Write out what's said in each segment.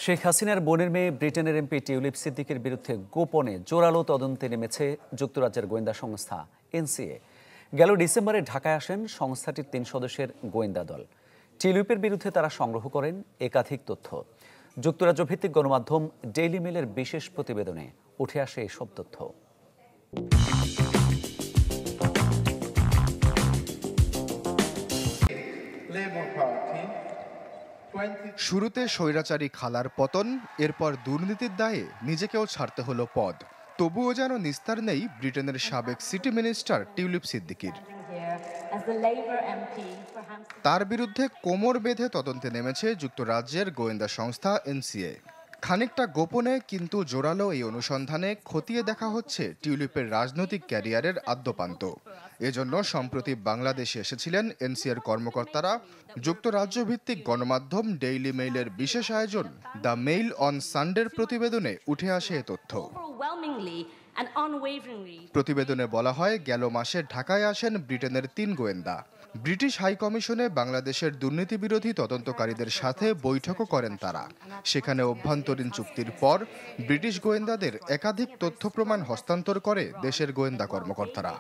শেখ হাসিনার বোনের মেয়ে ব্রিটেনের এমপি টিউলিপ সিদ্দিকের বিরুদ্ধে গোপনে জোরালো তদন্তে নেমেছে যুক্তরাজ্যের গোয়েন্দা সংস্থা এনসিএ। গেল ডিসেম্বরে ঢাকায় আসেন সংস্থাটির ৩ সদস্যের গোয়েন্দা দল। টিউলিপের বিরুদ্ধে তারা সংগ্রহ করেন একাধিক তথ্য। যুক্তরাজ্য ভিত্তিক গণমাধ্যম ডেইলি মেলের বিশেষ প্রতিবেদনে উঠে আসে এসব তথ্য। শুরুতে স্বৈরাচারী খালার পতন, এরপর দুর্নীতির দায়ে নিজেকেও ছাড়তে হলো পদ। তবুও যেন নিস্তার নেই ব্রিটেনের সাবেক সিটি মিনিস্টার টিউলিপ সিদ্দিকির। তার বিরুদ্ধে কোমর বেঁধে তদন্তে নেমেছে যুক্তরাজ্যের গোয়েন্দা সংস্থা এনসিএ। খানিকটা গোপনে কিন্তু জোরালো এই অনুসন্ধানে খতিয়ে দেখা হচ্ছে টিউলিপের রাজনৈতিক ক্যারিয়ারের আদ্যোপান্ত। এজন্য সম্প্রতি বাংলাদেশে এসেছিলেন এনসিএর কর্মকর্তারা। যুক্তরাজ্য ভিত্তিক গণমাধ্যম ডেইলি মেইলের বিশেষ আয়োজন দ্য মেইল অন সানডের প্রতিবেদনে উঠে আসে এ তথ্য। প্রতিবেদনে বলা হয়, গেল মাসে ঢাকায় আসেন ব্রিটেনের ৩ গোয়েন্দা। ব্রিটিশ হাই কমিশনে বাংলাদেশের দুর্নীতি বিরোধী তদন্তকারীদের সাথে বৈঠকও করেন তারা। সেখানে অভ্যন্তরীণ চুক্তির পর ব্রিটিশ গোয়েন্দাদের একাধিক তথ্য প্রমাণ হস্তান্তর করে দেশের গোয়েন্দা কর্মকর্তারা।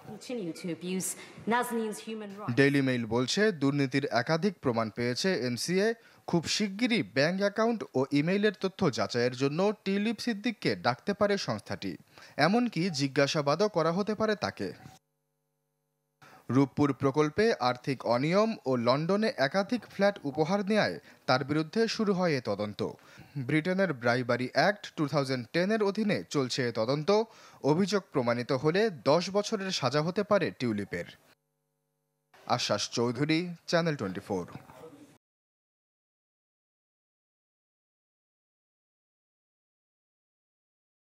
ডেইলি মেইল বলছে, দুর্নীতির একাধিক প্রমাণ পেয়েছে এনসিএ। খুব শিগগিরই ব্যাংক অ্যাকাউন্ট ও ইমেইলের তথ্য যাচাইয়ের জন্য টিউলিপ সিদ্দিককে ডাকতে পারে সংস্থাটি। এমনকি জিজ্ঞাসাবাদও করা হতে পারে তাকে। রূপপুর প্রকল্পে আর্থিক অনিয়ম ও লন্ডনে একাধিক ফ্ল্যাট উপহার নেয়ায় তার বিরুদ্ধে শুরু হয় এ তদন্ত। ব্রিটেনের ব্রাইবারি অ্যাক্ট 2010-এর অধীনে চলছে এ তদন্ত। অভিযোগ প্রমাণিত হলে 10 বছরের সাজা হতে পারে টিউলিপের। আশ্বাস চৌধুরী, চ্যানেল 24।